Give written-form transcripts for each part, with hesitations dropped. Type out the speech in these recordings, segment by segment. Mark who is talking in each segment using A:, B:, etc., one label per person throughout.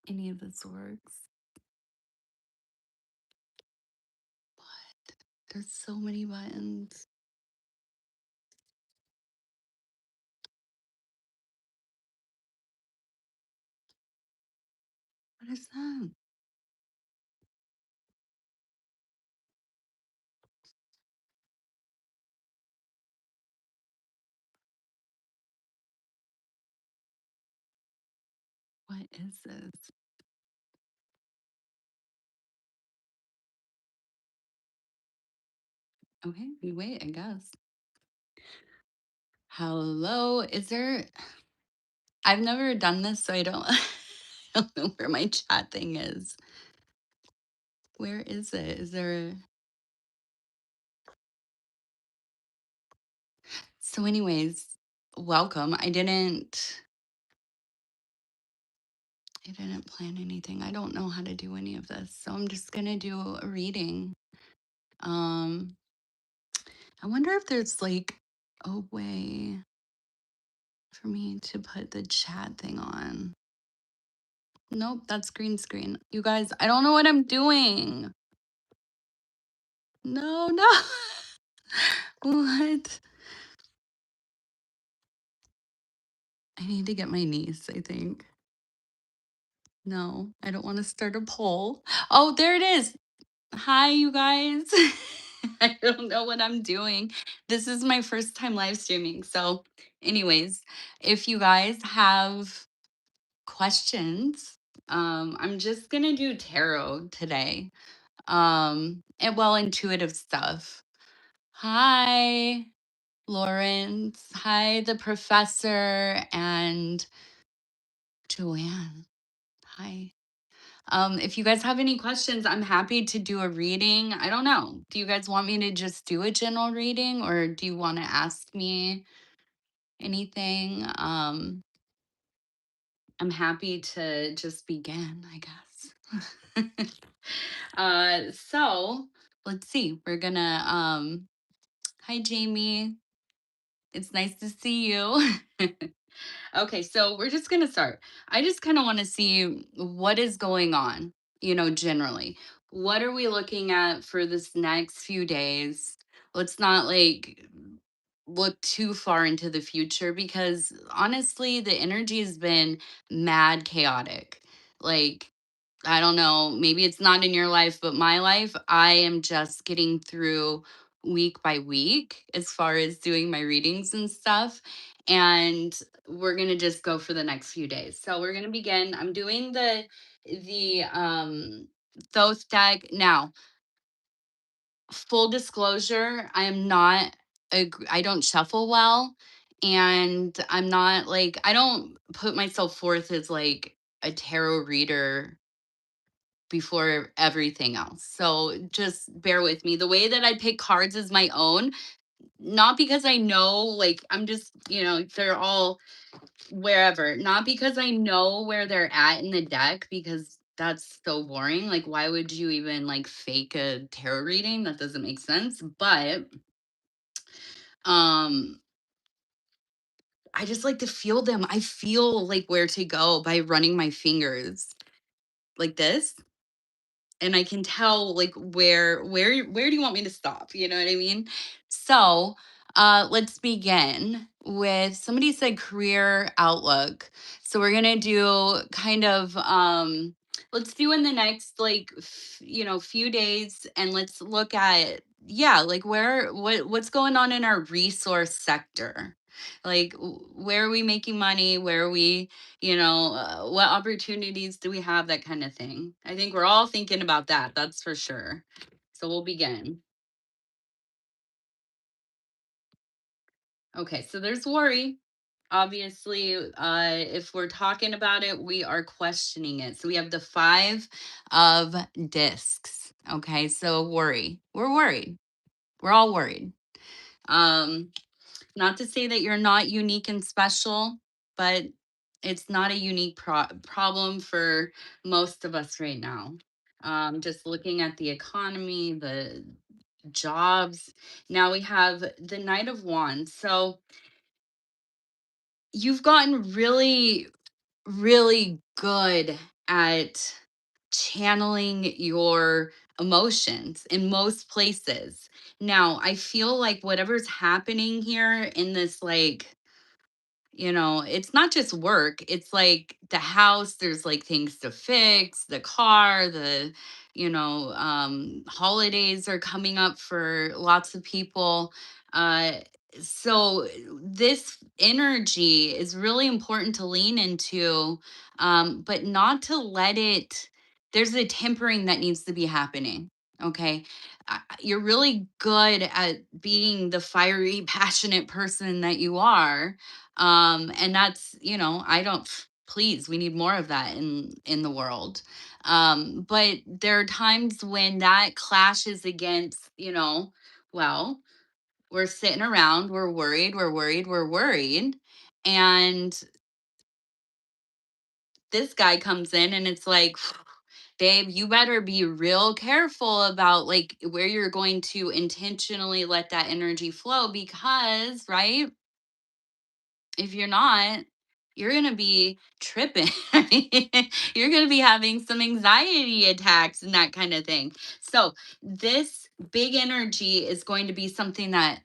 A: any of this works. What? There's so many buttons. What is that? What is this? Okay, we wait, I guess. Hello, is there I've never done this, so I don't I don't know where my chat thing is. Where is it? Is there a So anyways, welcome. I didn't plan anything. I don't know how to do any of this. So I'm just going to do a reading. Um I wonder if there's like a way for me to put the chat thing on. Nope, that's green screen. You guys, I don't know what I'm doing. No, no. What? I need to get my niece, I think. No, I don't want to start a poll. Oh, there it is. Hi, you guys. I don't know what I'm doing. This is my first time live streaming. So, anyways, if you guys have questions, I'm just going to do tarot today. And well, intuitive stuff. Hi, Lawrence. Hi, the professor and Joanne. Hi. If you guys have any questions, I'm happy to do a reading. I don't know. Do you guys want me to just do a general reading or do you want to ask me anything? I'm happy to just begin, I guess. So let's see. We're gonna hi Jamie. It's nice to see you. Okay, so we're just going to start. I just kind of want to see what is going on, generally. What are we looking at for this next few days? Let's not like look too far into the future because honestly, the energy has been mad chaotic. Like, I don't know, maybe it's not in your life, but my life, I am just getting through week by week as far as doing my readings and stuff. And we're going to just go for the next few days. So we're going to begin. I'm doing the Thoth deck now. Full disclosure, I am not I don't shuffle well and I'm not like I don't put myself forth as like a tarot reader before everything else. So just bear with me. The way that I pick cards is my own, not because I know, like, I'm just, they're all wherever, not because I know where they're at in the deck, because that's so boring. Like, why would you even like fake a tarot reading? That doesn't make sense. But, um, I just like to feel them. I feel like where to go by running my fingers like this and I can tell like where do you want me to stop? You know what I mean? So let's begin with somebody said career outlook. So we're gonna do kind of let's do in the next like few days and let's look at like what's going on in our resource sector. Like where are we making money? Where are we what opportunities do we have, that kind of thing. I think we're all thinking about that, that's for sure. So we'll begin. Okay, so there's worry. Obviously, if we're talking about it, we are questioning it. So we have the 5 of discs. Okay, so worry. We're worried. We're all worried. um Not to say that you're not unique and special, but it's not a unique problem for most of us right now. Just looking at the economy, the jobs. Now we have the Knight of Wands. So you've gotten really, really good at channeling your emotions in most places. Now, I feel like whatever's happening here in this, like, it's not just work. It's like the house, there's like things to fix, the car, holidays are coming up for lots of people. Uh, so this energy is really important to lean into, but not to let it, there's a tempering that needs to be happening. Okay. You're really good at being the fiery, passionate person that you are, and that's, I don't, please, we need more of that in the world. But there are times when that clashes against, well, we're sitting around, we're worried, we're worried, we're worried, and this guy comes in and it's like, babe, you better be real careful about like where you're going to intentionally let that energy flow, because, right, if you're not, you're going to be tripping. You're going to be having some anxiety attacks and that kind of thing. So, this big energy is going to be something that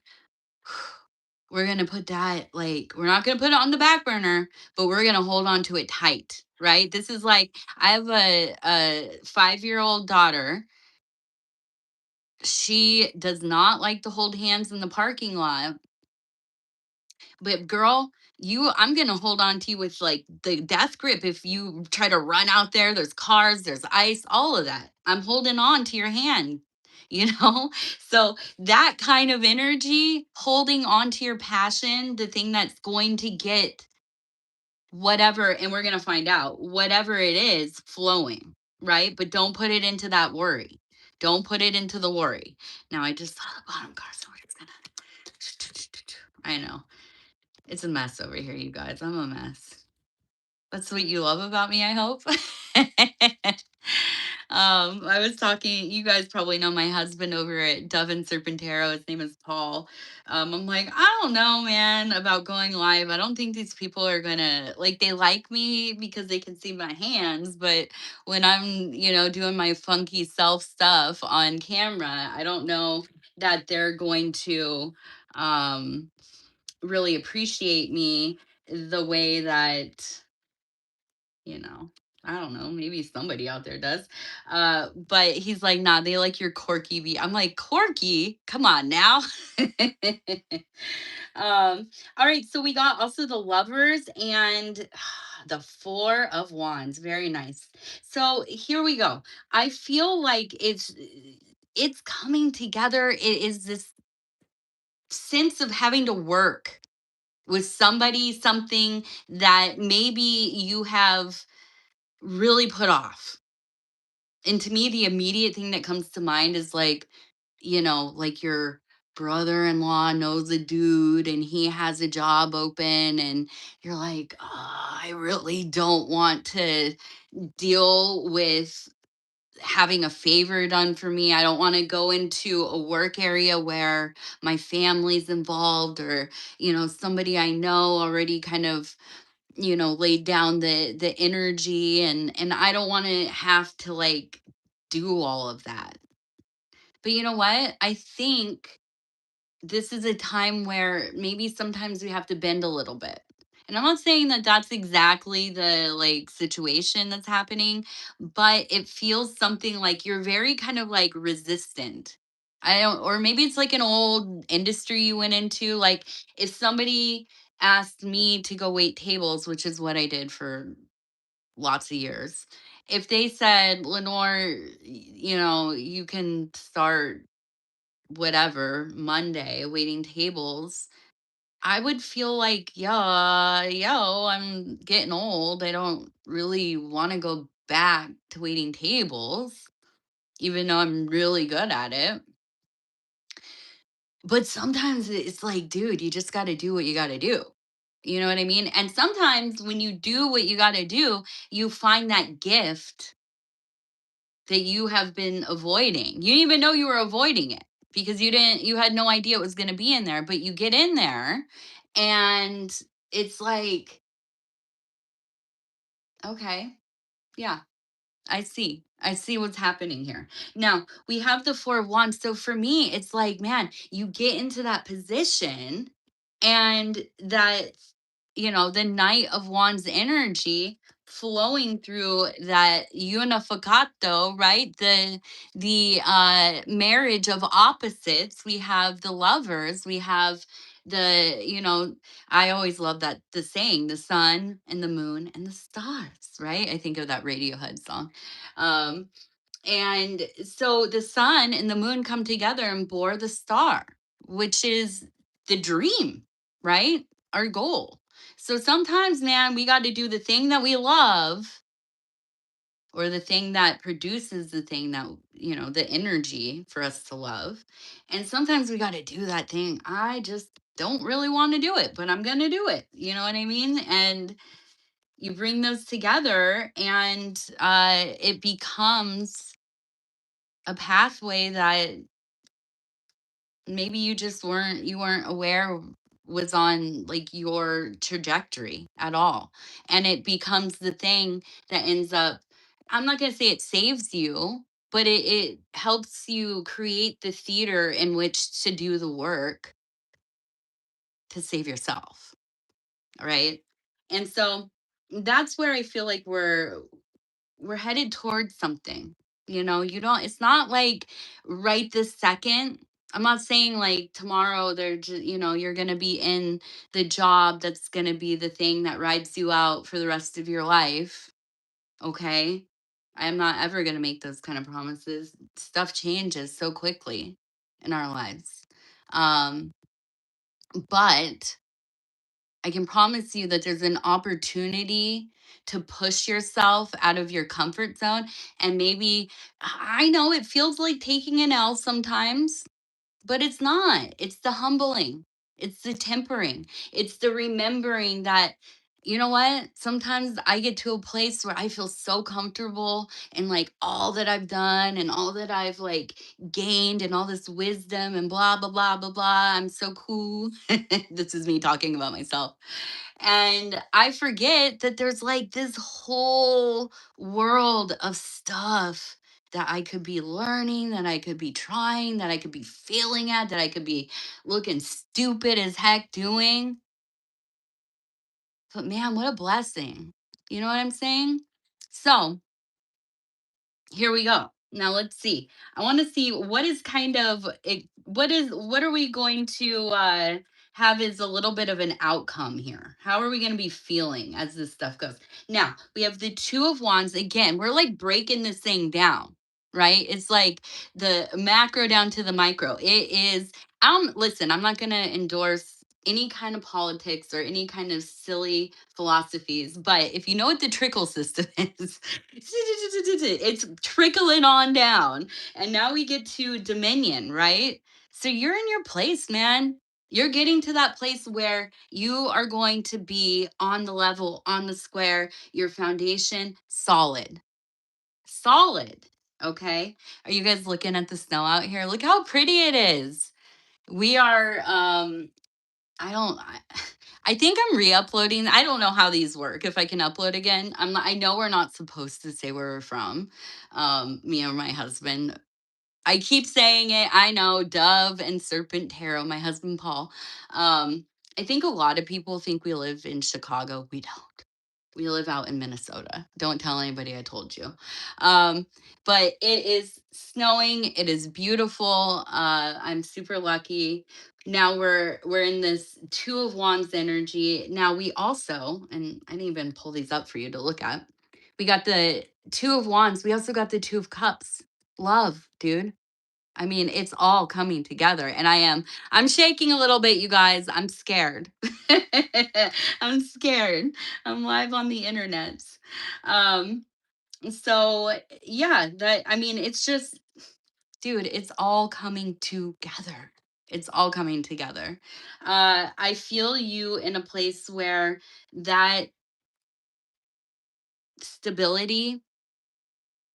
A: we're going to put that, like, we're not going to put it on the back burner, but we're going to hold on to it tight, right? This is like, I have a 5-year-old daughter. She does not like to hold hands in the parking lot. But girl, I'm gonna hold on to you with like the death grip. If you try to run out there, there's cars, there's ice, all of that. I'm holding on to your hand, you know? So that kind of energy, holding on to your passion, the thing that's going to get whatever, and we're gonna find out, whatever it is flowing, right? But don't put it into that worry. Don't put it into the worry. Now I just saw the bottom car, so we're just gonna I know. It's a mess over here, you guys. I'm a mess. That's what you love about me, I hope. I was talking, you guys probably know my husband over at Dove and Serpentero. His name is Paul. I'm like, I don't know, man, about going live. I don't think these people are gonna like, they like me because they can see my hands, but when I'm, doing my funky self stuff on camera, I don't know that they're going to really appreciate me the way that, you know, I don't know, maybe somebody out there does. But he's like, nah, they like your quirky I'm like, quirky? Come on now. All right, so we got also the lovers and the 4 of Wands. Very nice. So here we go. I feel like it's coming together. It is this sense of having to work with somebody, something that maybe you have really put off. And to me, the immediate thing that comes to mind is like, like your brother-in-law knows a dude and he has a job open, and you're like, oh, I really don't want to deal with having a favor done for me. I don't want to go into a work area where my family's involved, or, somebody I know already kind of, laid down the energy, and I don't want to have to like do all of that. But you know what? I think this is a time where maybe sometimes we have to bend a little bit. And I'm not saying that that's exactly the like situation that's happening, but it feels something like you're very kind of like resistant. I don't, or maybe it's like an old industry you went into. Like if somebody asked me to go wait tables, which is what I did for lots of years. If they said, Lenore, you can start whatever Monday waiting tables, I would feel like, yeah, yo, I'm getting old. I don't really want to go back to waiting tables, even though I'm really good at it. But sometimes it's like, dude, you just got to do what you got to do. You know what I mean? And sometimes when you do what you got to do, you find that gift that you have been avoiding. You didn't even know you were avoiding it because you had no idea it was going to be in there, but you get in there and it's like, okay, yeah. I see. I see what's happening here. Now, we have the 4 of wands. So for me, it's like, man, you get into that position and that, the Knight of Wands energy flowing through that unificato, right? The marriage of opposites. We have the lovers, we have the. I always love that the saying, the sun and the moon and the stars, right? I think of that Radiohead song. Um, and so the sun and the moon come together and bore the star, which is the dream, right? Our goal. So sometimes, man, we got to do the thing that we love, or the thing that produces the thing that, the energy for us to love. And sometimes we got to do that thing. I just don't really want to do it, but I'm going to do it. You know what I mean? And you bring those together, and it becomes a pathway that maybe you weren't aware was on like your trajectory at all, and it becomes the thing that ends up, I'm not going to say it saves you, but it helps you create the theater in which to do the work to save yourself, right? And so that's where I feel like we're headed towards something. You don't, it's not like right this second. I'm not saying like tomorrow they're just, you're going to be in the job that's going to be the thing that rides you out for the rest of your life. Okay. I'm not ever going to make those kind of promises. Stuff changes so quickly in our lives. Um, but I can promise you that there's an opportunity to push yourself out of your comfort zone. And maybe, I know it feels like taking an L sometimes, but it's not. It's the humbling, it's the tempering, it's the remembering that, you know what? Sometimes I get to a place where I feel so comfortable in like all that I've done and all that I've like gained and all this wisdom and blah, blah, blah, blah, blah. I'm so cool. This is me talking about myself. And I forget that there's like this whole world of stuff that I could be learning, that I could be trying, that I could be failing at, that I could be looking stupid as heck doing. But man, what a blessing. You know what I'm saying? So here we go. Now let's see. I want to see what is kind of what are we going to have as a little bit of an outcome here. How are we going to be feeling as this stuff goes? Now, we have the 2 of wands again. We're like breaking this thing down, right? It's like the macro down to the micro. It is listen, I'm not going to endorse any kind of politics or any kind of silly philosophies, but if you know what the trickle system is, it's trickling on down. And now we get to dominion, right? So you're in your place, man. You're getting to that place where you are going to be on the level, on the square, your foundation solid. Solid. Okay. Are you guys looking at the snow out here? Look how pretty it is. We are I don't I think I'm re-uploading. I don't know how these work. If I can upload again. I know we're not supposed to say where we're from. Me or my husband. I keep saying it. I know Dove and Serpent Tarot, my husband Paul. I think a lot of people think we live in Chicago. We don't. We live out in Minnesota. Don't tell anybody I told you. But it is snowing. It is beautiful. I'm super lucky. Now we're in this 2 of wands energy. Now we also, and I didn't even pull these up for you to look at. We got the 2 of wands. We also got the 2 of cups. Love, dude. I mean, it's all coming together, and I'm shaking a little bit, you guys. I'm scared. I'm scared. I'm live on the internet. Um, so yeah, that I mean, it's just, dude, it's all coming together. It's all coming together. I feel you in a place where that stability,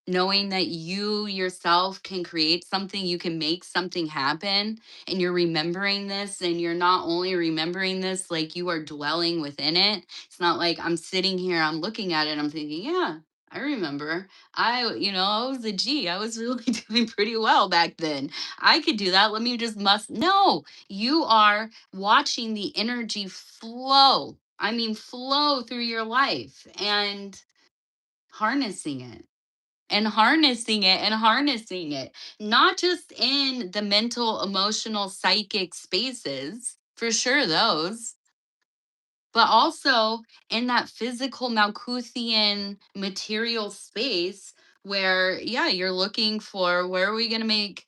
A: knowing that you yourself can create something, you can make something happen, and you're remembering this, and you're not only remembering this, like you are dwelling within it. It's not like I'm sitting here, I'm looking at it, I'm thinking, yeah, I remember. I was a G. I was really doing pretty well back then. I could do that. Let me just must. No, you are watching the energy flow. I mean, flow through your life and harnessing it and harnessing it and harnessing it, not just in the mental, emotional, psychic spaces, for sure, those, but also in that physical Malkuthian material space where, yeah, you're looking for where are we going to make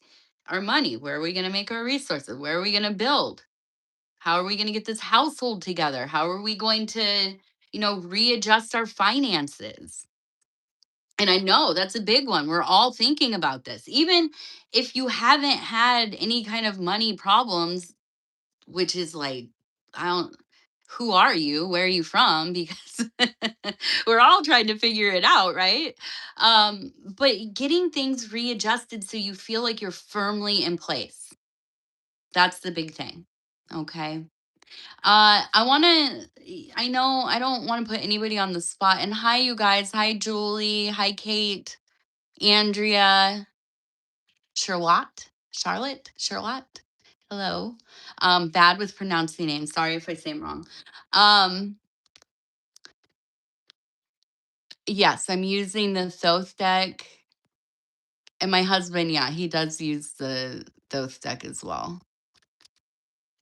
A: our money? Where are we going to make our resources? Where are we going to build? How are we going to get this household together? How are we going to, readjust our finances? And I know that's a big one. We're all thinking about this. Even if you haven't had any kind of money problems, which is like, I don't, who are you? Where are you from? Because we're all trying to figure it out, right? But getting things readjusted so you feel like you're firmly in place. That's the big thing. Okay. I know I don't want to put anybody on the spot. And hi, you guys. Hi, Julie. Hi, Kate. Andrea, Charlotte. Hello. Bad with pronouncing names. Sorry if I say them wrong. Um, yes, I'm using the Thoth deck, and my husband, yeah, he does use the Thoth deck as well.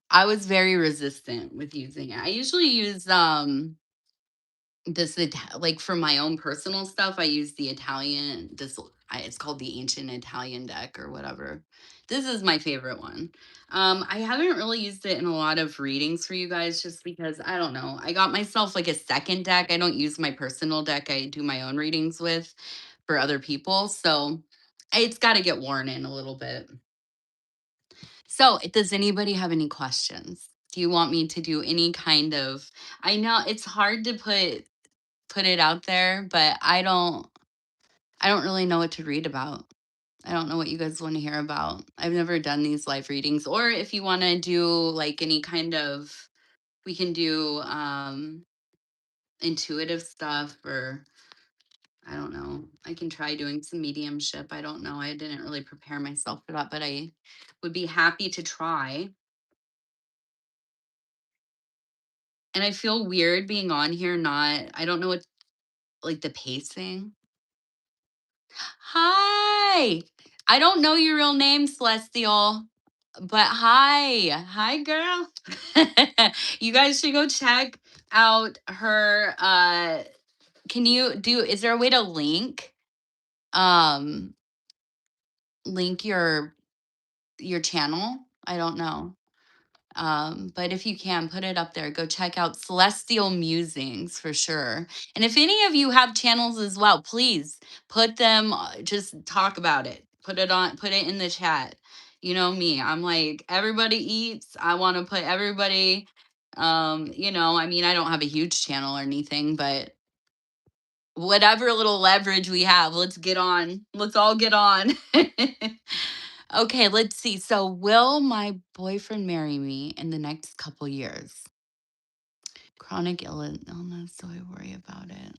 A: I was very resistant with using it. I usually use like for my own personal stuff, I use the Italian. It's called the Ancient Italian deck or whatever. This is my favorite one. I haven't really used it in a lot of readings for you guys just because I don't know. I got myself like a second deck. I don't use my personal deck. I do my own readings with for other people. So it's got to get worn in a little bit. So, does anybody have any questions? Do you want me to do any kind of I know it's hard to put it out there, but I don't really know what to read about. I don't know what you guys want to hear about. I've never done these live readings. Or if you want to do like any kind of we can do intuitive stuff or I don't know. I can try doing some mediumship. I don't know. I didn't really prepare myself for that, but I would be happy to try. And I feel weird being on here not I don't know what like the pacing. Hi. I don't know your real name, Celestial, but hi. Hi, girl. You guys should go check out her can you do is there a way to um link your channel? I don't know. But if you can put it up there, go check out Celestial Musings for sure. And if any of you have channels as well, please put them, just talk about it. Put it in the chat. You know me, I'm like, everybody eats. I want to put everybody, I mean, I don't have a huge channel or anything, but whatever little leverage we have, let's get on. Let's all get on. Okay, let's see. So, will my boyfriend marry me in the next couple years? Chronic illness, so I worry about it.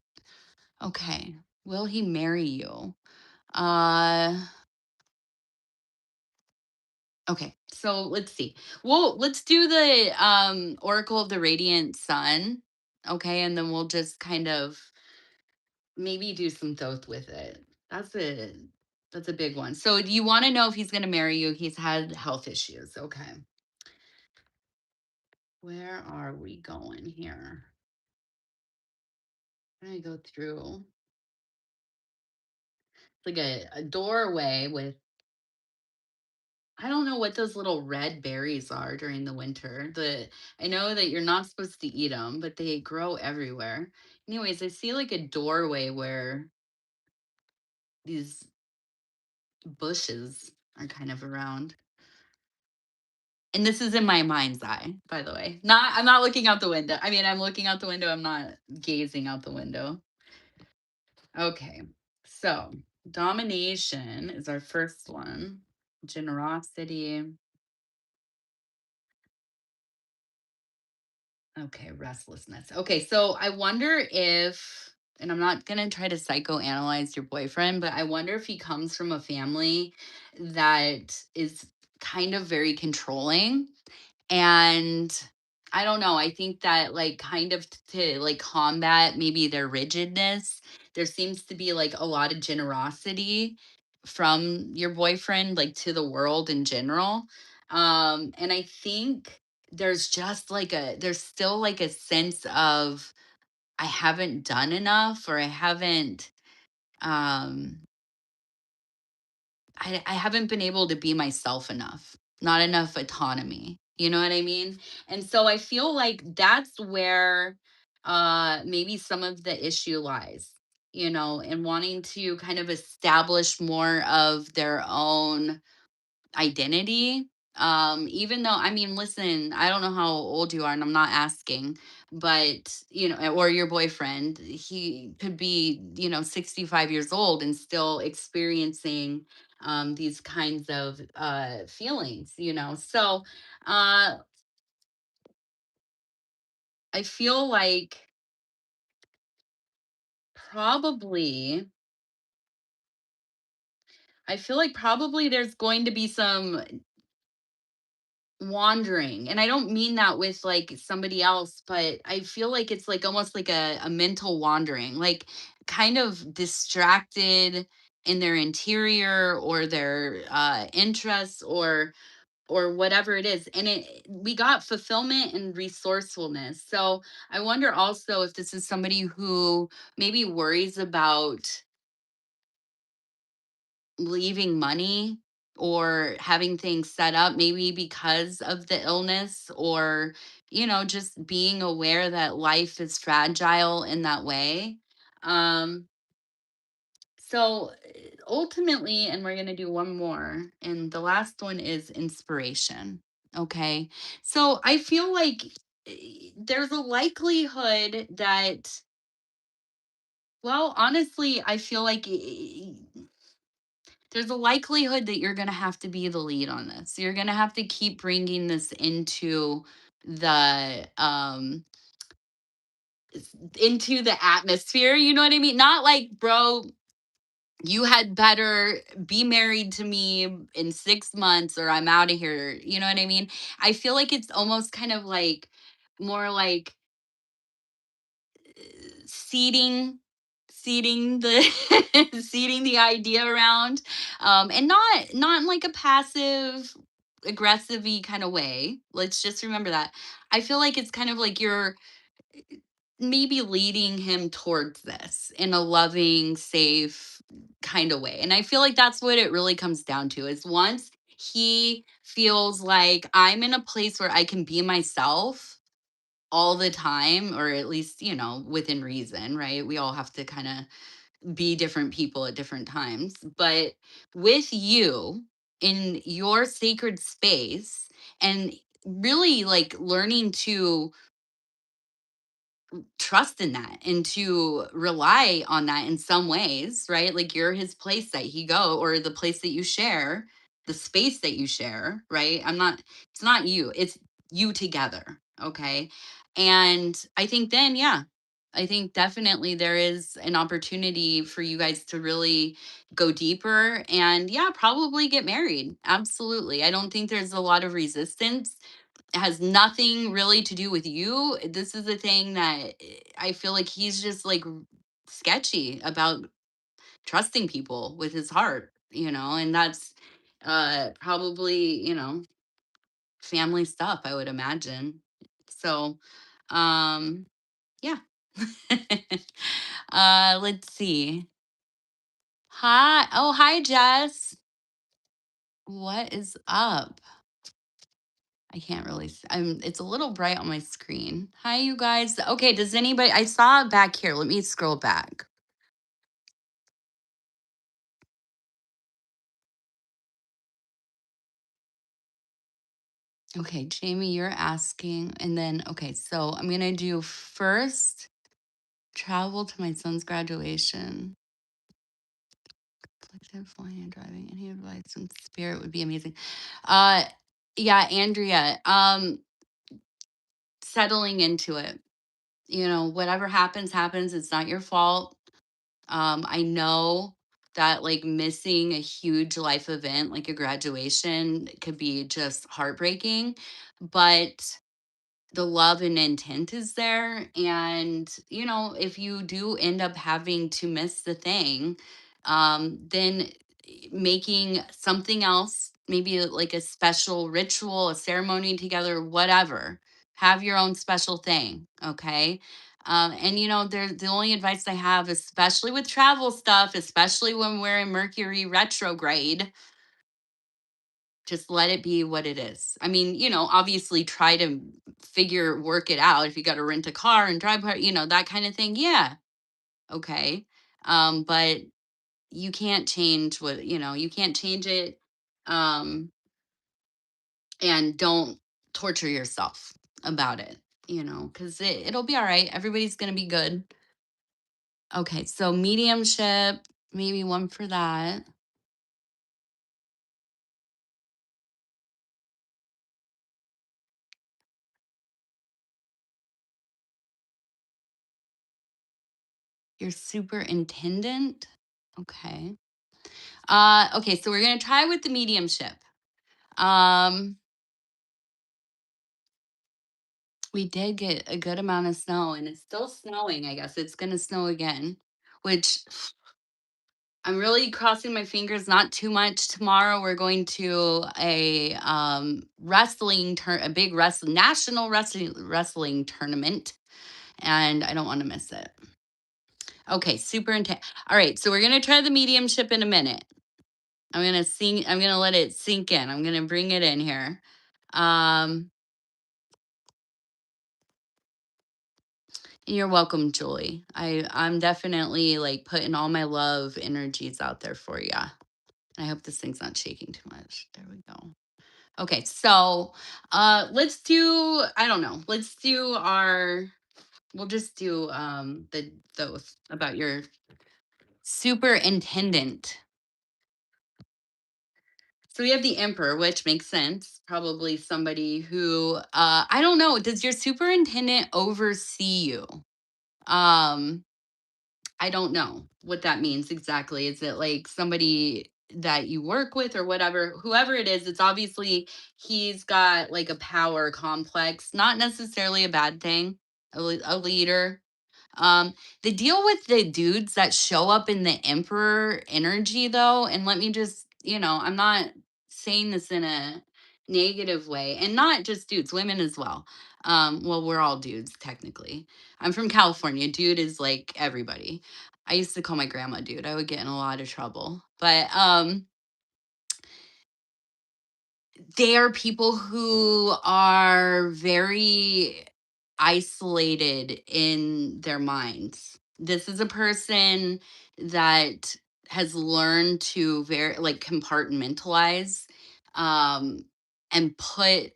A: Okay, will he marry you? Uh, okay. So let's see. Well, let's do the Oracle of the Radiant Sun. Okay, and then we'll just kind of maybe do some thoth with it. That's a big one. So, do you want to know if he's going to marry you? He's had health issues. Okay. Where are we going here? I'm gonna go through like a doorway with I don't know what those little red berries are during the winter. I know that you're not supposed to eat them, but they grow everywhere. Anyways, I see like a doorway where these bushes are kind of around. And this is in my mind's eye, by the way. I'm not looking out the window. I mean, I'm looking out the window. I'm not gazing out the window. Okay. So, domination is our first one. Generosity. Okay, restlessness. Okay, so I wonder if and I'm not going to try to psychoanalyze your boyfriend, but I wonder if he comes from a family that is kind of very controlling. And I don't know, I think that, like, kind of to, like, combat maybe their rigidness, there seems to be, like, a lot of generosity from your boyfriend, like, to the world in general. And I think there's still, like, a sense of, I haven't done enough, or um I haven't been able to be myself enough, not enough autonomy. You know what I mean? And so I feel like that's where maybe some of the issue lies, and wanting to kind of establish more of their own identity. Even though, I mean, listen, I don't know how old you are, and I'm not asking, but or your boyfriend, he could be 65 years old and still experiencing these kinds of feelings. So uh I feel like probably probably there's going to be some wandering, and I don't mean that with like somebody else, but I feel like it's like almost like a mental wandering, like kind of distracted in their interior, or their interests, or whatever it is, and we got fulfillment and resourcefulness. So I wonder also if this is somebody who maybe worries about leaving money, or having things set up maybe because of the illness, or just being aware that life is fragile in that way. Um so ultimately, and we're going to do one more, and the last one is inspiration. Okay, so I feel like there's a likelihood that, well, honestly, I feel like there's a likelihood that you're going to have to be the lead on this. You're going to have to keep bringing this into the atmosphere. You know what I mean? Not like, bro, you had better be married to me in 6 months or I'm out of here. You know what I mean? I feel like it's almost kind of like more like seeding seeding the seeding the idea around, and not in like a passive aggressive kind of way. Let's just remember that. I feel like it's kind of like you're maybe leading him towards this in a loving, safe kind of way. And I feel like that's what it really comes down to, is once he feels like I'm in a place where I can be myself all the time, or at least, within reason, right? We all have to kind of be different people at different times. But with you in your sacred space, and really like learning to trust in that and to rely on that in some ways, right? Like you're his place that he go, or the place that you share, the space that you share, right? It's not you, it's you together. Okay. And I think then, yeah, I think definitely there is an opportunity for you guys to really go deeper, and yeah, probably get married. Absolutely. I don't think there's a lot of resistance. It has nothing really to do with you. This is the thing that I feel like he's just like sketchy about trusting people with his heart, and that's probably, family stuff, I would imagine. So, um, yeah. Let's see. Hi. Oh, hi, Jess. What is up? I can't really. It's a little bright on my screen. Hi, you guys. Okay, does anybody? I saw it back here. Let me scroll back. Okay, Jamie, you're asking, and then okay. So I'm gonna do first. Travel to my son's graduation. Collective flying and driving. Any advice from spirit would be amazing. Uh, yeah, Andrea. Settling into it. whatever happens, happens. It's not your fault. I know that like missing a huge life event like a graduation could be just heartbreaking, but the love and intent is there. And, if you do end up having to miss the thing, then making something else, maybe like a special ritual, a ceremony together, whatever, have your own special thing. Okay. And the only advice I have, especially with travel stuff, especially when we're in Mercury retrograde, just let it be what it is. I mean, obviously try to work it out. If you got to rent a car and drive, that kind of thing. Yeah. Okay. But you can't change you can't change it. Um, and don't torture yourself about it, because it'll be all right. Everybody's going to be good. Okay. So mediumship, maybe one for that. Your superintendent. Okay. Okay. So we're going to try with the mediumship. Um, we did get a good amount of snow and it's still snowing. I guess it's going to snow again, which I'm really crossing my fingers not too much. Tomorrow we're going to a a big national wrestling tournament and I don't want to miss it. Okay, super intense. All right, so we're going to try the mediumship in a minute. I'm going to let it sink in. I'm going to bring it in here. Um You're welcome, Julie. I'm definitely like putting all my love energies out there for you. I hope this thing's not shaking too much. There we go. Okay, so let's do I don't know. Let's do our we'll just do those about your superintendent. So we have the emperor, which makes sense. Probably somebody who I don't know, does your superintendent oversee you? Um I don't know what that means exactly. Is it like somebody that you work with or whatever? Whoever it is, it's obviously he's got like a power complex, not necessarily a bad thing, a leader. The deal with the dudes that show up in the emperor energy though, and let me just, I'm not saying this in a negative way, and not just dudes, women as well. Well, we're all dudes technically. I'm from California. Dude is like everybody. I used to call my grandma dude. I would get in a lot of trouble. But they are people who are very isolated in their minds. This is a person that has learned to very like compartmentalize um and put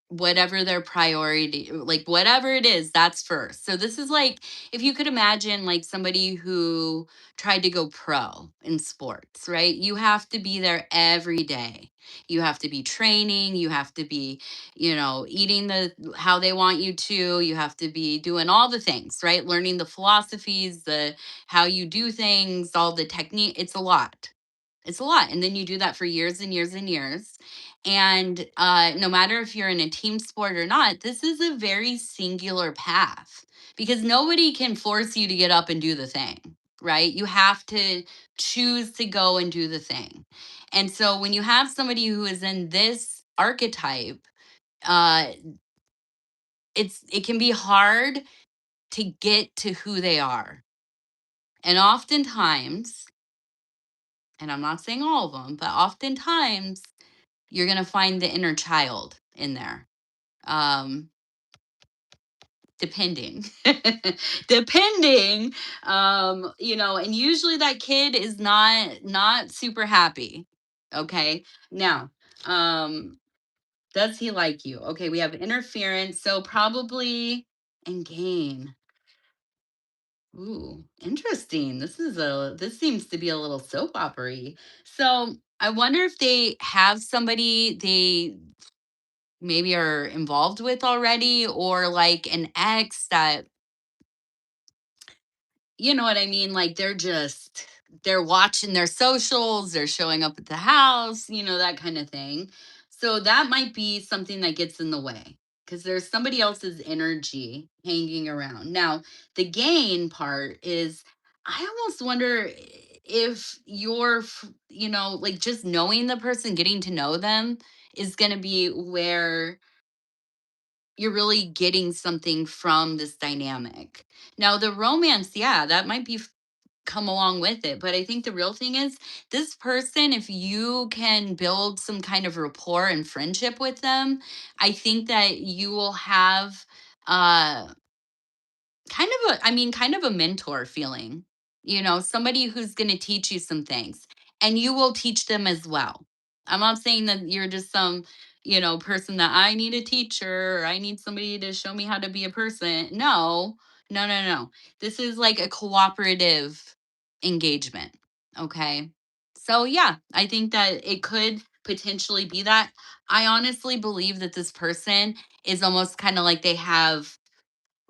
A: whatever their priority, like whatever it is, that's first. So this is like if you could imagine like somebody who tried to go pro in sports, right? You have to be there every day. You have to be training, you have to be, eating the how they want you to, you have to be doing all the things, right? Learning the philosophies, the how you do things, all the technique. It's a lot. It's a lot. And then you do that for years and years and years. And no matter if you're in a team sport or not, this is a very singular path because nobody can force you to get up and do the thing, right? You have to choose to go and do the thing. And so when you have somebody who is in this archetype, uh, it can be hard to get to who they are. And oftentimes, and I'm not saying all of them, but oftentimes you're going to find the inner child in there. Um, depending depending and usually that kid is not super happy. Okay, now um does he like you? Okay, we have interference, so probably and gain. Ooh, interesting. This seems to be a little soap opery. So I wonder if they have somebody they maybe are involved with already, or like an ex that you know what I mean? Like they're watching their socials, they're showing up at the house, that kind of thing. So that might be something that gets in the way because there's somebody else's energy hanging around. Now, the gain part is I almost wonder if like just knowing the person, getting to know them is going to be where you're really getting something from this dynamic. Now, the romance, yeah, that might be come along with it. But I think the real thing is this person, if you can build some kind of rapport and friendship with them, I think that you will have uh kind of a mentor feeling, somebody who's going to teach you some things and you will teach them as well. I'm not saying that you're just some, person that I need a teacher or I need somebody to show me how to be a person. No, no, no, no. This is like a cooperative engagement. Okay. So, yeah, I think that it could potentially be that. I honestly believe that this person is almost kind of like they have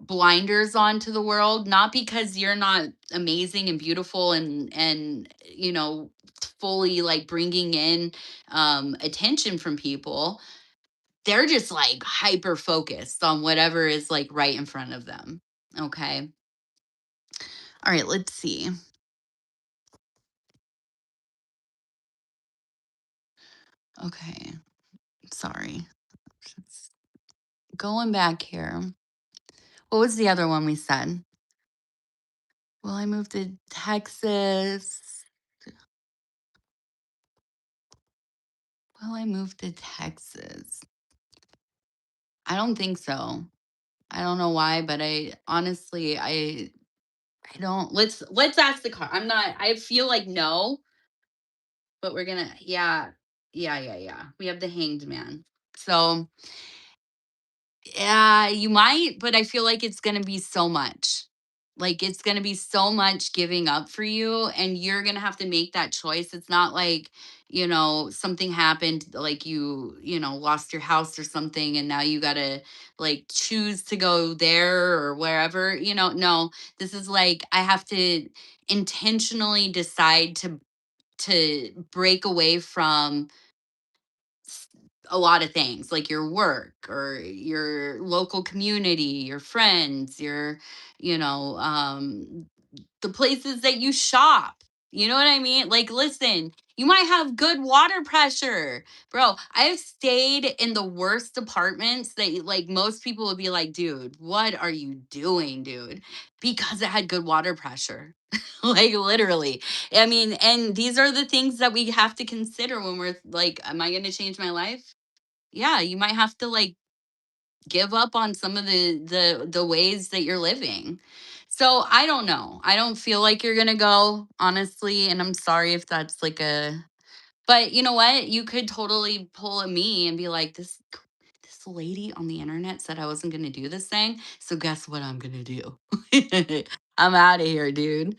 A: blinders onto the world, not because you're not amazing and beautiful and fully like bringing in attention from people. They're just like hyper focused on whatever is like right in front of them. Okay. All right, let's see. Okay. Sorry. Just going back here. What was the other one we said? Well, I moved to Texas. Well, I moved to Texas. I don't think so. I don't know why, but I honestly, I don't. Let's ask the car. I'm not. I feel like no, but we're gonna. Yeah, yeah, yeah, yeah. We have the Hanged Man. So yeah, you might, but I feel like it's going to be so much. Like it's going to be so much giving up for you and you're going to have to make that choice. It's not like, something happened like lost your house or something and now you got to like choose to go there or wherever. No. This is like I have to intentionally decide to break away from a lot of things like your work or your local community, your friends, your, the places that you shop. You know what I mean? Like, listen, you might have good water pressure. Bro, I've stayed in the worst apartments that like most people would be like, dude, what are you doing, dude? Because it had good water pressure. Like literally. I mean, and these are the things that we have to consider when we're like, am I going to change my life? Yeah, you might have to like give up on some of the ways that you're living. So I don't know. I don't feel like you're gonna go, honestly. And I'm sorry if that's like but you know what? You could totally pull a me and be like, this lady on the internet said I wasn't gonna do this thing. So guess what I'm gonna do? I'm out of here, dude.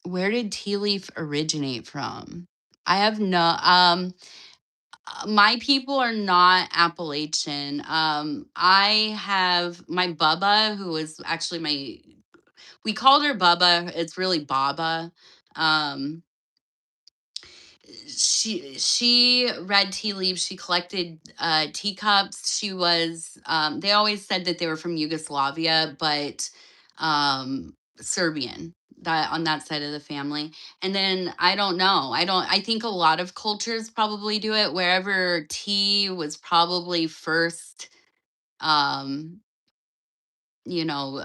A: Where did tea leaf originate from? I have no my people are not Appalachian. I have my Bubba, who is actually we called her Bubba. It's really Baba. Um, she read tea leaves. She collected teacups. She was. They always said that they were from Yugoslavia, but Serbian. That on that side of the family. And then I don't know. I think a lot of cultures probably do it wherever tea was probably first um, you know,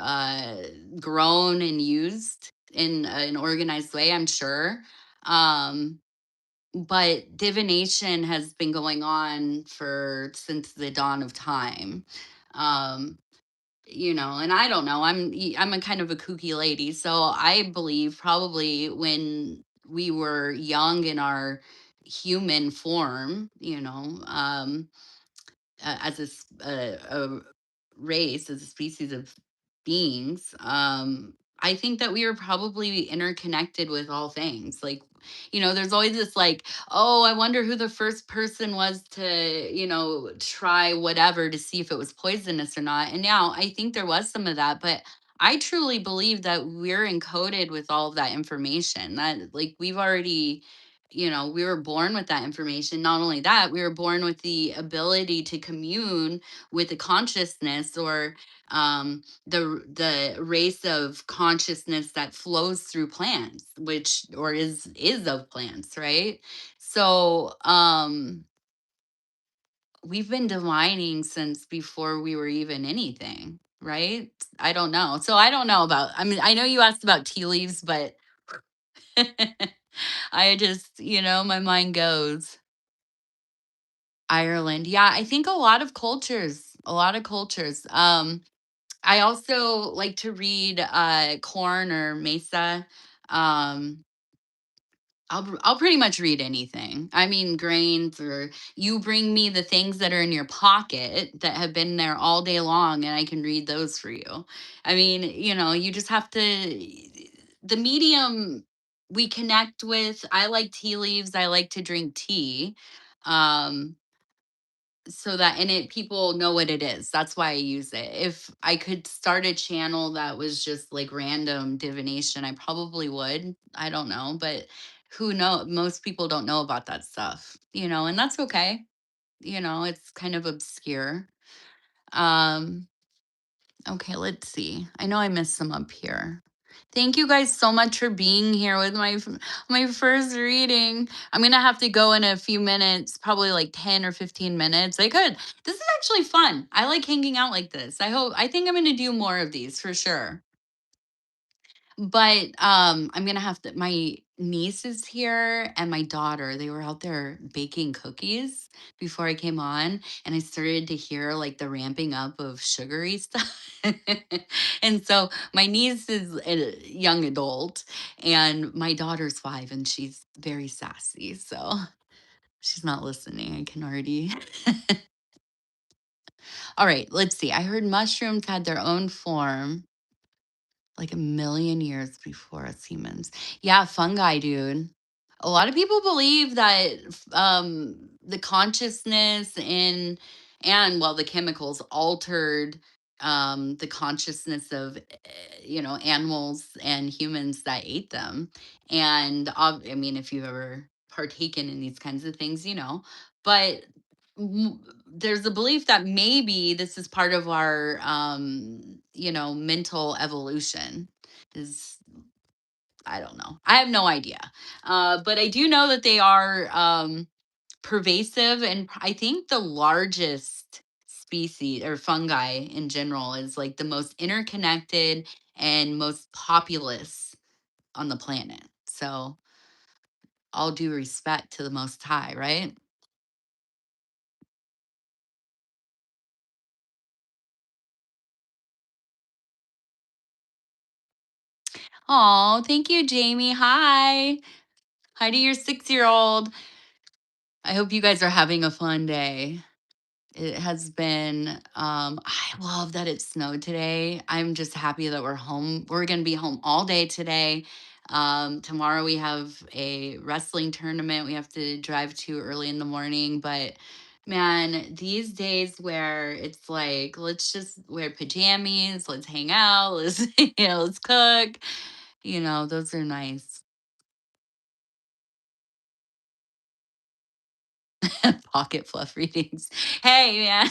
A: grown and used in an organized way, I'm sure. Um, but divination has been going on for since the dawn of time. Um, and I don't know. I'm a kind of a kooky lady, so I believe probably when we were young in our human form, as a race, as a species of beings, I think that we are probably interconnected with all things. Like There's always this like, oh, I wonder who the first person was to, try whatever to see if it was poisonous or not. And now I think there was some of that, but I truly believe that we're encoded with all of that information. That like we've already, we were born with that information. Not only that, we were born with the ability to commune with the consciousness or the race of consciousness that flows through plants, which or is of plants, right? So we've been divining since before we were even anything, right? I don't know. So I don't know about, I mean, I know you asked about tea leaves, but I just, my mind goes. Ireland. Yeah, I think a lot of cultures. I also like to read Corn or Mesa. Um, I'll pretty much read anything. I mean, grains or you bring me the things that are in your pocket that have been there all day long, and I can read those for you. I mean, you just have to. The medium we connect with. I like tea leaves. I like to drink tea. Um, so that and it people know what it is. That's why I use it. If I could start a channel that was just like random divination, I probably would. I don't know, but who know? Most people don't know about that stuff, and that's okay. It's kind of obscure. Um Okay, let's see. I know I missed some up here. Thank you guys so much for being here with my first reading. I'm gonna have to go in a few minutes, probably like 10 or 15 minutes. I could. This is actually fun. I like hanging out like this. I think I'm gonna do more of these for sure. But I'm gonna have to my niece is here and my daughter, they were out there baking cookies before I came on, and I started to hear like the ramping up of sugary stuff. And so my niece is a young adult and my daughter's 5 and she's very sassy. So she's not listening. I can already. All right, let's see. I heard mushrooms had their own form like a million years before us humans. Yeah, fungi, dude. A lot of people believe that the consciousness and well, the chemicals altered the consciousness of animals and humans that ate them. And I mean, if you've ever partaken in these kinds of things, but there's a belief that maybe this is part of our mental evolution is I don't know. I have no idea. But I do know that they are pervasive and I think the largest species or fungi in general is like the most interconnected and most populous on the planet. So all due respect to the most high, right? Oh, thank you, Jamie. Hi. Hi to your 6-year old. I hope you guys are having a fun day. It has been, I love that it snowed today. I'm just happy that we're home. We're going to be home all day today. Tomorrow we have a wrestling tournament we have to drive to early in the morning. But man, these days where it's like, let's just wear pajamas, let's hang out, let's, let's cook, those are nice. Pocket fluff readings. Hey, man,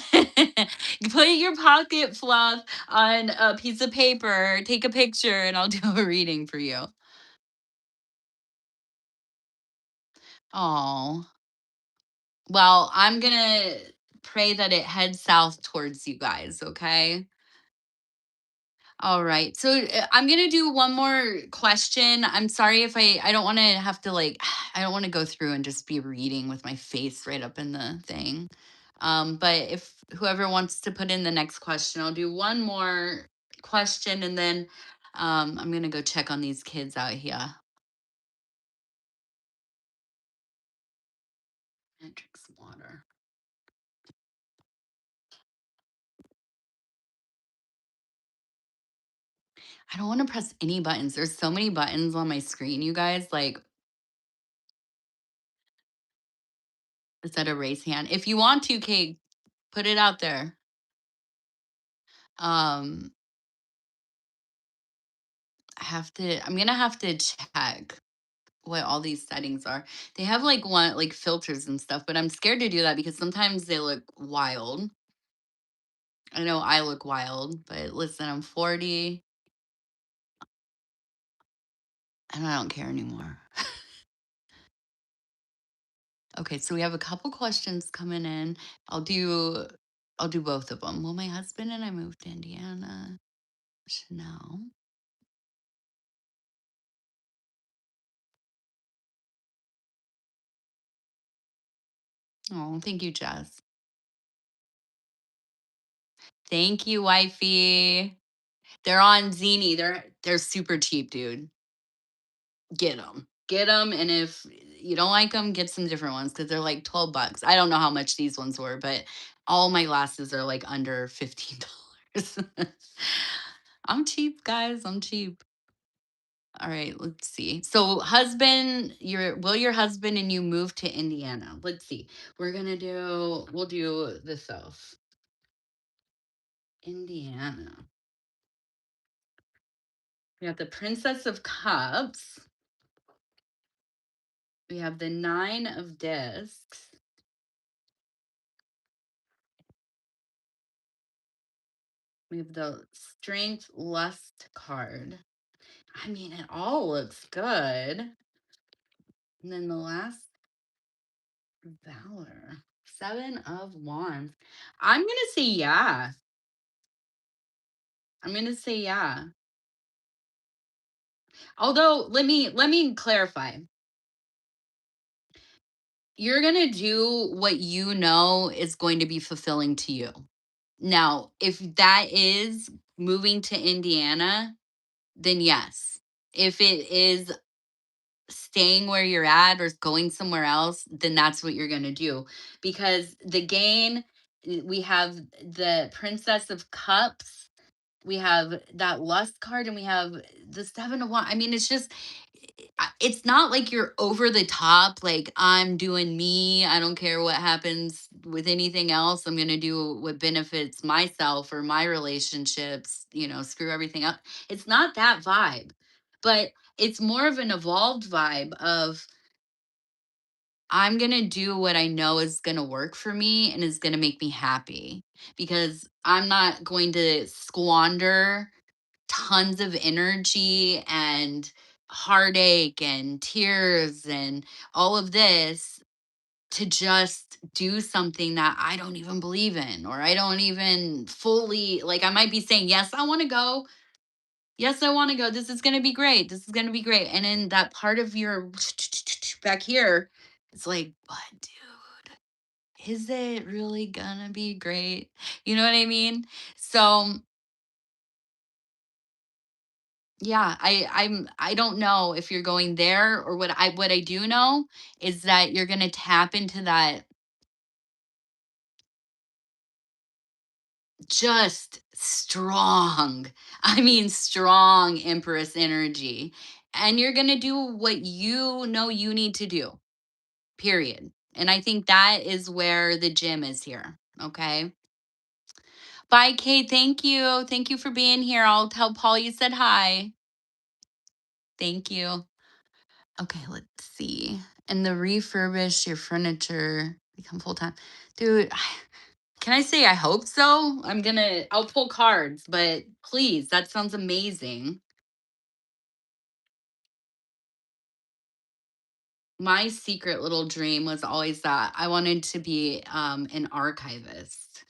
A: put your pocket fluff on a piece of paper, take a picture, and I'll do a reading for you. Oh, well, I'm gonna pray that it heads south towards you guys, okay? All right. So I'm gonna do one more question. I'm sorry if I don't want to have to like I don't want to go through and just be reading with my face right up in the thing. But if whoever wants to put in the next question, I'll do one more question and then I'm gonna go check on these kids out here. I'm gonna drink some water. I don't want to press any buttons. There's so many buttons on my screen, you guys. Like Is that a raise hand? If you want to, Kate, put it out there. Um, I'm gonna have to check what all these settings are. They have like one like filters and stuff, but I'm scared to do that because sometimes they look wild. I know I look wild, but listen, I'm 40 and I don't care anymore. Okay, so we have a couple questions coming in. I'll do I'll do both of them. Will my husband and I move to Indiana? Chanel. Oh, thank you, Jess. Thank you, wifey. They're on Zini. They're super cheap, dude. Get them. Get them, and if you don't like them, get some different ones because they're like 12 bucks. I don't know how much these ones were, but all my glasses are like under $15. I'm cheap, guys. I'm cheap. All right, let's see. So, husband, your husband and you move to Indiana? Let's see. We'll do the South. Indiana. We have the Princess of Cups. We have the Nine of Discs. We have the Strength Lust card. I mean, it all looks good. And then the last, Valor. Seven of Wands. I'm going to say yeah. I'm going to say yeah. Although, let me clarify. You're going to do what you know is going to be fulfilling to you. Now, if that is moving to Indiana, then yes. If it is staying where you're at or going somewhere else, then that's what you're going to do. Because the gain, we have the Princess of Cups, we have that lust card, and we have the Seven of Wands. I mean, it's just, it's not like you're over the top, like I'm doing me. I don't care what happens with anything else. I'm going to do what benefits myself or my relationships, screw everything up. It's not that vibe, but it's more of an evolved vibe of I'm going to do what I know is going to work for me and is going to make me happy because I'm not going to squander tons of energy and heartache and tears and all of this to just do something that I don't even believe in or I don't even fully like I might be saying yes I want to go. Yes, I want to go. This is going to be great. This is going to be great. And in that part of your back here, it's like, but dude, is it really going to be great? You know what I mean? So, yeah, I don't know if you're going there or what I do know is that you're going to tap into that just strong. I mean strong empress energy. And you're going to do what you know you need to do. Period. And I think that is where the gym is here. Okay. Bye, Kate. Thank you. Thank you for being here. I'll tell Paul you said hi. Thank you. Okay, let's see. And the refurbish your furniture, become full time. Dude, can I say I hope so? I'll pull cards, but please, that sounds amazing. My secret little dream was always that I wanted to be an archivist.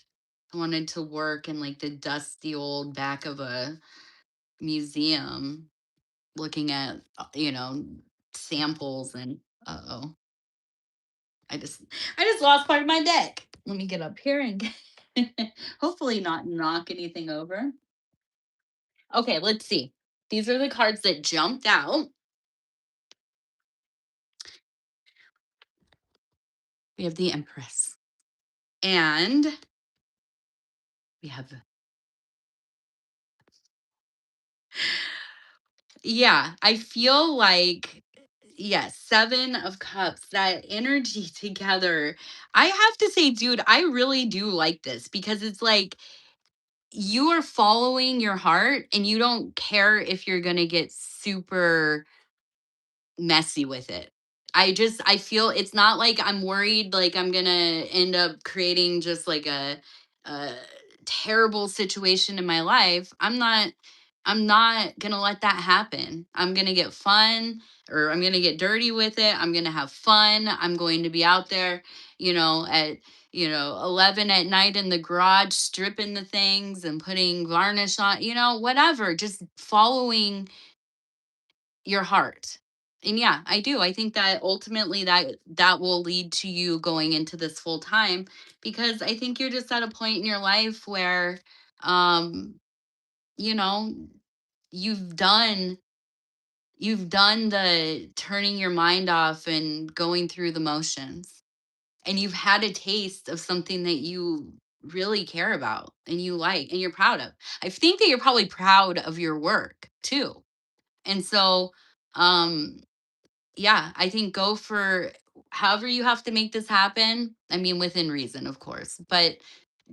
A: I wanted to work in like the dusty old back of a museum looking at, samples and uh-oh. I just lost part of my deck. Let me get up here and hopefully not knock anything over. Okay, let's see. These are the cards that jumped out. We have the Empress. And we have yeah, I feel like Yes, 7 of cups, that energy together. I have to say, dude, I really do like this because it's like you are following your heart and you don't care if you're going to get super messy with it. I feel it's not like I'm worried like I'm going to end up creating just like a terrible situation in my life. I'm not going to let that happen. I'm going to get fun or I'm going to get dirty with it. I'm going to have fun. I'm going to be out there, at 11 at night in the garage stripping the things and putting varnish on, whatever, just following your heart. And yeah, I do. I think that ultimately that will lead to you going into this full time because I think you're just at a point in your life where um you know you've done you've done the turning your mind off and going through the motions, and you've had a taste of something that you really care about and you like and you're proud of. I think that you're probably proud of your work too. And so um yeah, I think go for however you have to make this happen. I mean, within reason, of course, but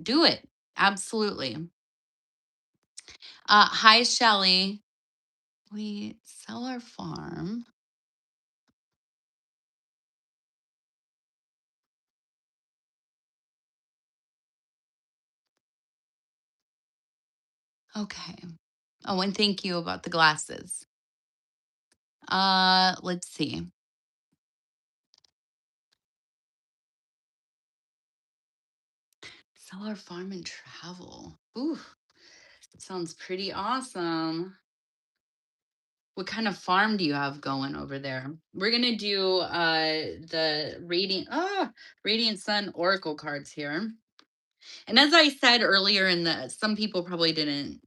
A: do it. Absolutely. Hi, Shelly. We sell our farm. Okay. Oh, and thank you about the glasses. Let's see. Sell our farm and travel. Ooh, sounds pretty awesome. What kind of farm do you have going over there? We're gonna do the Radiant Sun Oracle cards here. And as I said earlier in the some people probably didn't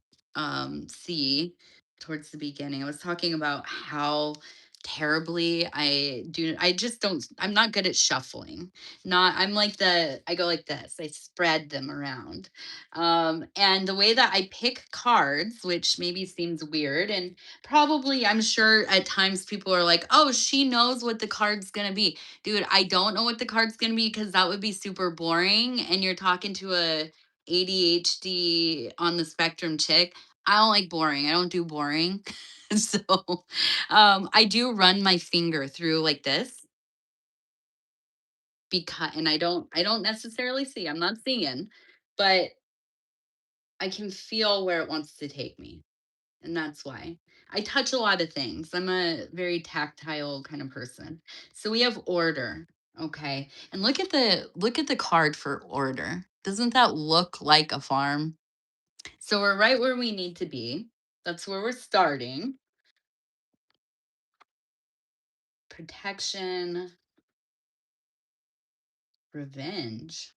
A: see towards the beginning, I was talking about how terribly I just don't I'm not good at shuffling. Not I'm like the I go like this. I spread them around. And the way that I pick cards, which maybe seems weird and probably I'm sure at times people are like, "Oh, she knows what the card's going to be." Dude, I don't know what the card's gonna be because that would be super boring. And you're talking to a ADHD on the spectrum chick. I don't like boring. I don't do boring. So I do run my finger through like this because and I don't necessarily see. I'm not seeing, but I can feel where it wants to take me. And that's why I touch a lot of things. I'm a very tactile kind of person. So we have order, okay? And look at the card for order. Doesn't that look like a farm? So we're right where we need to be. That's where we're starting. Protection, revenge,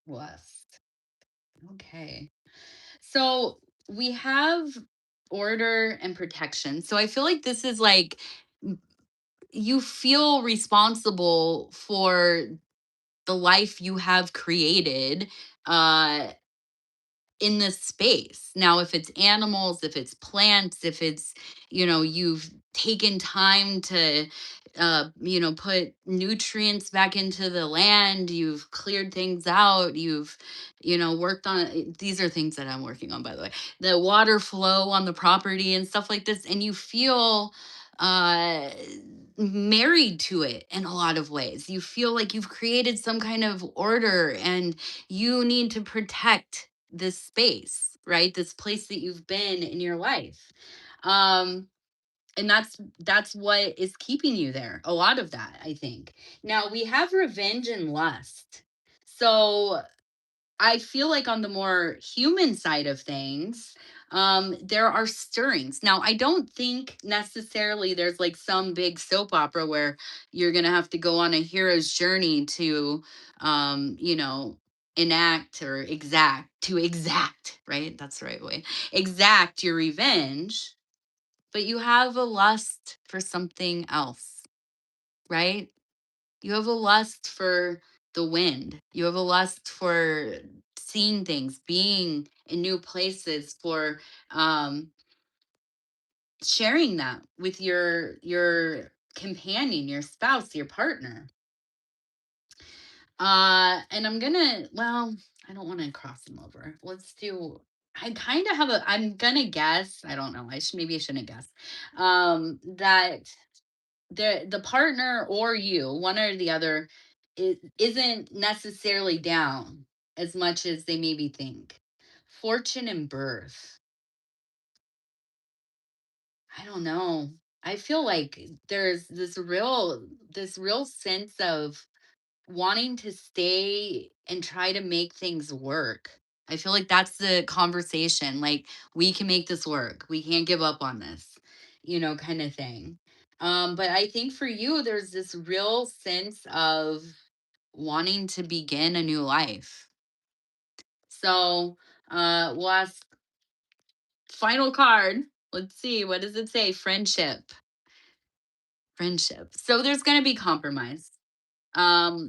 A: lust. Okay. So we have order and protection. So I feel like this is like you feel responsible for the life you have created uh in this space. Now if it's animals, if it's plants, if it's you've taken time to put nutrients back into the land, you've cleared things out, you've worked on these are things that I'm working on, by the way, the water flow on the property and stuff like this, and you feel uh married to it in a lot of ways. You feel like you've created some kind of order and you need to protect this space, right? This place that you've been in your life. Um and that's what is keeping you there. A lot of that, I think. Now, we have revenge and lust. So, I feel like on the more human side of things, there are stirrings. Now, I don't think necessarily there's like some big soap opera where you're gonna have to go on a hero's journey to, enact or exact, right? That's the right way. Exact your revenge, but you have a lust for something else, right? You have a lust for the wind. You have a lust for seeing things, being in new places, for um sharing that with your companion, your spouse, your partner. And I'm gonna, well, I don't want to cross them over. Let's do, I kind of have a, I'm gonna guess, I don't know, maybe I shouldn't guess, that the partner or you, one or the other, isn't necessarily down as much as they maybe think. Fortune and birth. I don't know. I feel like there's this real sense of wanting to stay and try to make things work. I feel like that's the conversation. Like, we can make this work. We can't give up on this, kind of thing. But I think for you, there's this real sense of wanting to begin a new life. So, last final card. Let's see. What does it say? Friendship. Friendship. So there's going to be compromise. I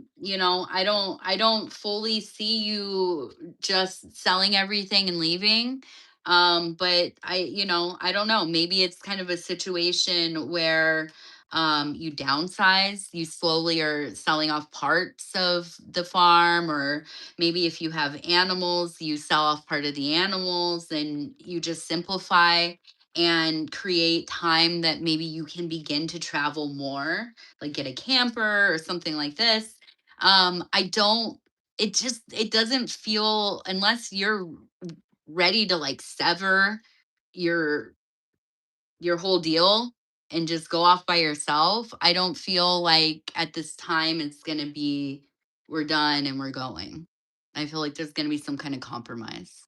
A: don't fully see you just selling everything and leaving. But I don't know, maybe it's kind of a situation where you downsize, you slowly are selling off parts of the farm, or maybe if you have animals, you sell off part of the animals and you just simplify and create time that maybe you can begin to travel more, like get a camper or something like this. I don't, it doesn't feel, unless you're ready to like sever your your whole deal and just go off by yourself. I don't feel like at this time it's going to be, we're done and we're going. I feel like there's going to be some kind of compromise.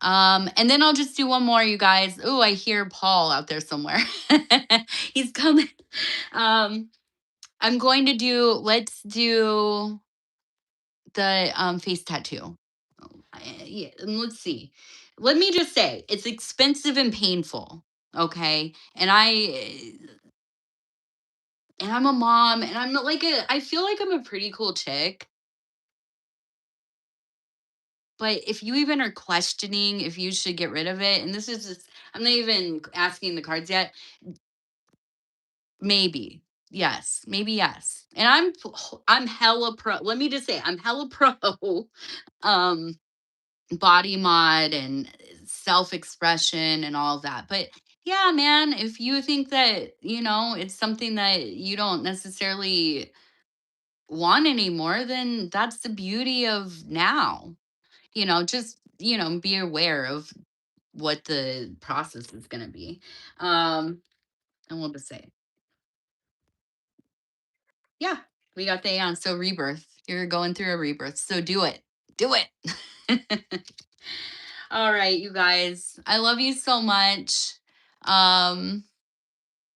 A: And then I'll just do one more, you guys. Oh, I hear Paul out there somewhere. He's coming. Um, I'm going to do, let's do the face tattoo. Yeah, and let's see. Let me just say, it's expensive and painful. Okay. And I'm a mom, and I'm not like I feel like I'm a pretty cool chick. But if you even are questioning if you should get rid of it, and this is just, I'm not even asking the cards yet. Maybe. Yes. Maybe yes. And I'm hella pro. Let me just say, I'm hella pro um body mod and self-expression and all of that. But yeah, man, if you think that, it's something that you don't necessarily want anymore, then that's the beauty of now. Just, be aware of what the process is going to be. And we'll just say, yeah, we got the so rebirth. You're going through a rebirth. So do it. Do it. All right, you guys. I love you so much. Um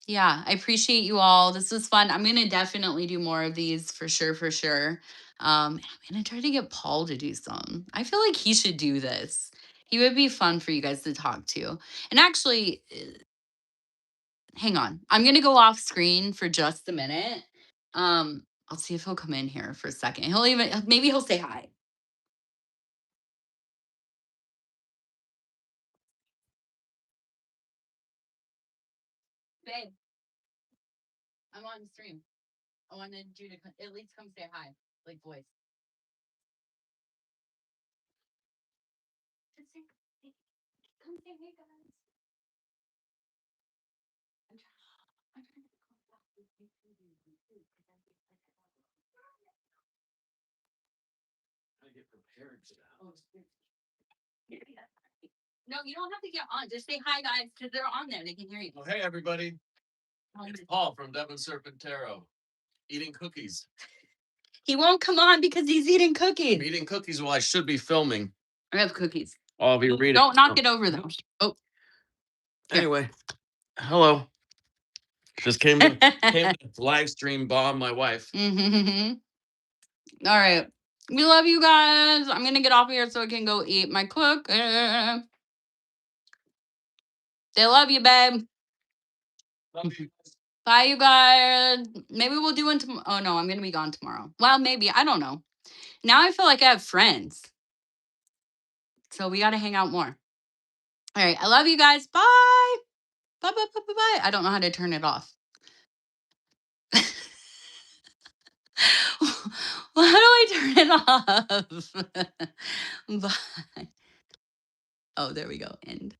A: yeah, I appreciate you all. This was fun. I'm going to definitely do more of these for sure, for sure. I'm going to try to get Paul to do some. I feel like he should do this. He would be fun for you guys to talk to. And actually, hang on. I'm going to go off screen for just a minute. I'll see if he'll come in here for a second. Maybe he'll say hi. Babe, I'm on stream. I wanted you to at least come say hi, like voice. Just come say hey, guys. I'm trying to come back with you too, because I think I get prepared for that. Oh, yeah. No, you don't have to get on. Just say hi, guys, because they're on there. They can hear you. Oh, hey, everybody. It's Paul from Devon Serpentero, eating cookies. He won't come on because he's eating cookies. I'm eating cookies while I should be filming. I have cookies. Oh, I'll be reading. Don't knock it over, though. Oh. Here. Anyway, hello. Just came to live stream bomb my wife. Mm-hmm. All right. We love you guys. I'm gonna get off here so I can go eat my cookie. They love you, babe. Love you. Bye, you guys. Maybe we'll do one tomorrow. Oh no, I'm gonna be gone tomorrow. Well, maybe. I don't know. Now I feel like I have friends. So we gotta hang out more. All right. I love you guys. Bye. Bye, bye, bye, bye, bye. I don't know how to turn it off. Well, how do I turn it off? Bye. Oh, there we go. End.